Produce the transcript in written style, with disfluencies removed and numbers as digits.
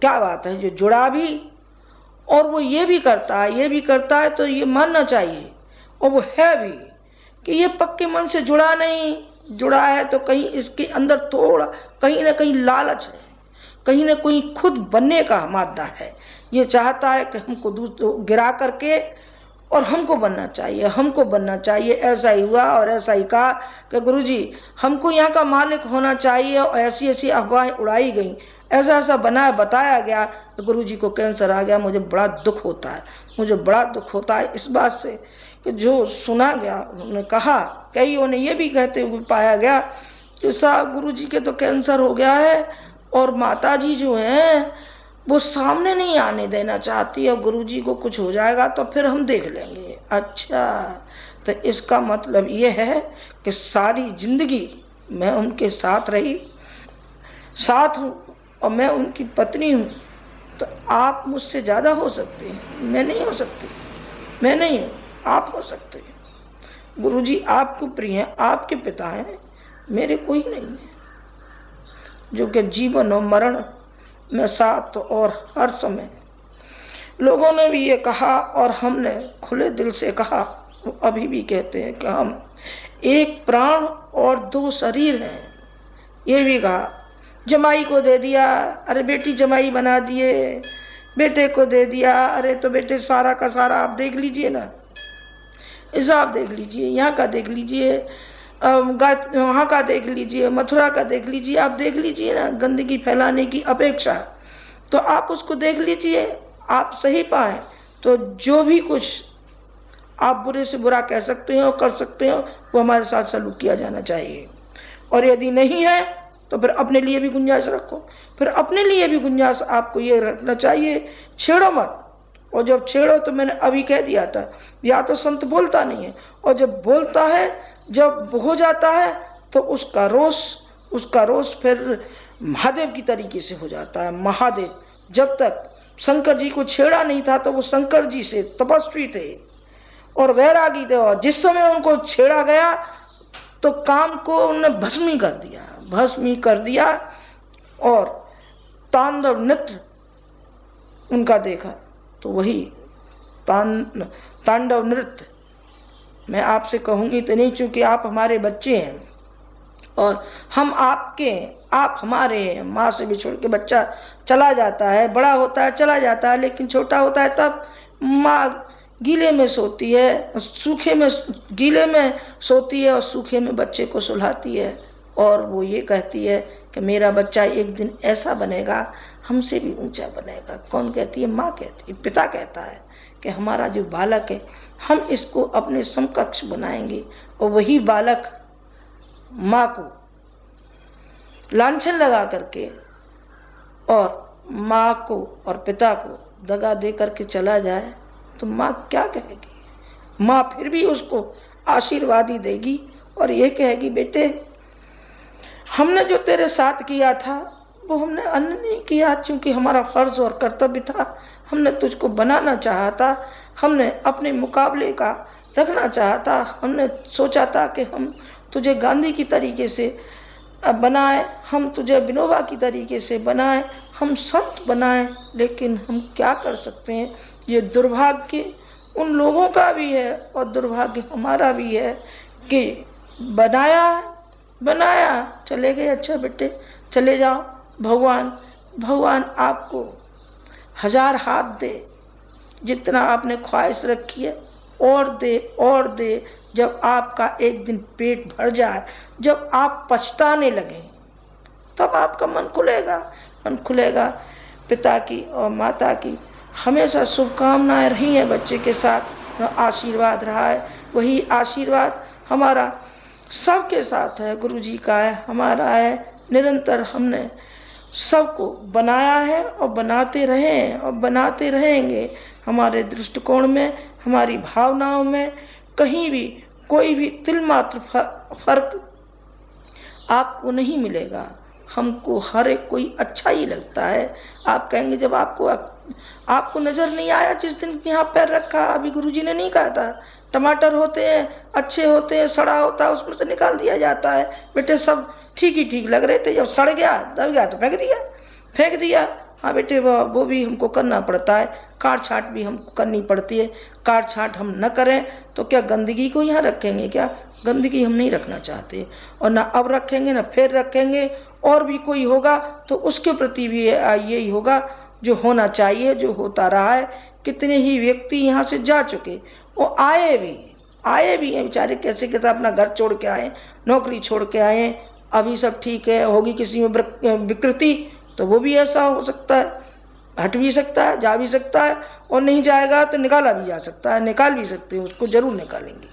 क्या बात है, जो जुड़ा भी और वो ये भी करता है तो ये मानना चाहिए, और वो है भी कि ये पक्के मन से जुड़ा नहीं। जुड़ा है तो कहीं इसके अंदर थोड़ा कहीं ना कहीं लालच है, कहीं ना कहीं खुद बनने का मादा है। ये चाहता है कि हमको गिरा करके और हमको बनना चाहिए। ऐसा ही हुआ और ऐसा ही कहा कि गुरुजी हमको यहाँ का मालिक होना चाहिए, और ऐसी ऐसी अफवाहें उड़ाई गई, ऐसा ऐसा बताया गया कि गुरुजी को कैंसर आ गया। मुझे बड़ा दुख होता है इस बात से कि जो सुना गया। उन्होंने कहा, कईयों ने ये भी कहते हुए पाया गया कि साहब गुरुजी के तो कैंसर हो गया है और माताजी जो हैं वो सामने नहीं आने देना चाहती, और गुरुजी को कुछ हो जाएगा तो फिर हम देख लेंगे। अच्छा, तो इसका मतलब ये है कि सारी जिंदगी मैं उनके साथ हूँ और मैं उनकी पत्नी हूँ, तो आप मुझसे ज़्यादा हो सकते हैं, मैं नहीं हो सकती। मैं नहीं हूँ, आप हो सकते हैं। गुरुजी आपको प्रिय हैं, आपके पिता हैं, मेरे कोई नहीं है, जो कि जीवन और मरण में साथ और हर समय। लोगों ने भी ये कहा और हमने खुले दिल से कहा, वो अभी भी कहते हैं कि हम एक प्राण और दो शरीर हैं। ये भी कहा, जमाई को दे दिया, अरे बेटी जमाई बना दिए, बेटे को दे दिया, अरे तो बेटे सारा का सारा आप देख लीजिए ना, हिसाब देख लीजिए, यहाँ का देख लीजिए, वहाँ का देख लीजिए, मथुरा का देख लीजिए, आप देख लीजिए ना। गंदगी फैलाने की अपेक्षा तो आप उसको देख लीजिए, आप सही पाएं तो जो भी कुछ आप बुरे से बुरा कह सकते हो, कर सकते हो, वो हमारे साथ सलूक किया जाना चाहिए। और यदि नहीं है तो फिर अपने लिए भी गुंजाइश रखो। फिर अपने लिए भी गुंजाइश आपको ये रखना चाहिए, छेड़ो मत। और जब छेड़ो तो मैंने अभी कह दिया था, या तो संत बोलता नहीं है, और जब बोलता है, जब हो जाता है तो उसका रोष फिर महादेव की तरीके से हो जाता है। महादेव जब तक शंकर जी को छेड़ा नहीं था तो वो शंकर जी से तपस्वी थे और वैरागी थे, और जिस समय उनको छेड़ा गया तो काम को उन्होंने भस्मी कर दिया और तांडव नृत्य उनका देखा। तो वही तांडव नृत्य मैं आपसे कहूँगी तो नहीं, चूँकि आप हमारे बच्चे हैं और हम आपके, आप हमारे हैं। माँ से बिछड़ के बच्चा चला जाता है, बड़ा होता है चला जाता है, लेकिन छोटा होता है तब माँ गीले में सोती है, सूखे में गीले में सोती है और सूखे में बच्चे को सुलाती है, और वो ये कहती है कि मेरा बच्चा एक दिन ऐसा बनेगा, हमसे भी ऊंचा बनेगा। कौन कहती है? माँ कहती है। पिता कहता है कि हमारा जो बालक है हम इसको अपने समकक्ष बनाएंगे, और वही बालक माँ को लांछन लगा करके और माँ को और पिता को दगा दे करके चला जाए तो माँ क्या कहेगी? माँ फिर भी उसको आशीर्वाद ही देगी और ये कहेगी, बेटे हमने जो तेरे साथ किया था वो हमने अन्य नहीं किया, क्योंकि हमारा फर्ज और कर्तव्य था। हमने तुझको बनाना चाहा था, हमने अपने मुकाबले का रखना चाहा था, हमने सोचा था कि हम तुझे गांधी की तरीके से बनाए, हम तुझे विनोबा की तरीके से बनाए, हम संत बनाए, लेकिन हम क्या कर सकते हैं। ये दुर्भाग्य उन लोगों का भी है और दुर्भाग्य हमारा भी है कि बनाया चले गए। अच्छा बेटे चले जाओ, भगवान आपको 1000 हाथ दे, जितना आपने ख्वाहिश रखी है और दे। जब आपका एक दिन पेट भर जाए, जब आप पछताने लगें, तब आपका मन खुलेगा। पिता की और माता की हमेशा शुभकामनाएं रही हैं बच्चे के साथ, आशीर्वाद रहा है। वही आशीर्वाद हमारा सबके साथ है, गुरुजी का है, हमारा है। निरंतर हमने सबको बनाया है और बनाते रहे हैं और बनाते रहेंगे। हमारे दृष्टिकोण में, हमारी भावनाओं में कहीं भी कोई भी तिल मात्र फर्क आपको नहीं मिलेगा। हमको हर एक कोई अच्छा ही लगता है। आप कहेंगे जब आपको नज़र नहीं आया जिस दिन यहाँ पैर रखा, अभी गुरुजी ने नहीं कहा था टमाटर होते हैं, अच्छे होते हैं, सड़ा होता है उसमें से निकाल दिया जाता है। बेटे सब ठीक ही ठीक लग रहे थे, जब सड़ गया दब गया तो फेंक दिया। हाँ बेटे वो भी हमको करना पड़ता है, काट छाट भी हमको करनी पड़ती है। काट छाट हम न करें तो क्या गंदगी को यहाँ रखेंगे? क्या गंदगी हम नहीं रखना चाहते, और ना अब रखेंगे ना फिर रखेंगे। और भी कोई होगा तो उसके प्रति भी यही होगा जो होना चाहिए, जो होता रहा है। कितने ही व्यक्ति यहाँ से जा चुके, वो आए भी हैं बेचारे, कैसे कैसे अपना घर छोड़ के आए, नौकरी छोड़ के आए। अभी सब ठीक है, होगी किसी में विकृति तो वो भी ऐसा हो सकता है, हट भी सकता है, जा भी सकता है, और नहीं जाएगा तो निकाला भी जा सकता है, निकाल भी सकते हैं, उसको जरूर निकालेंगे।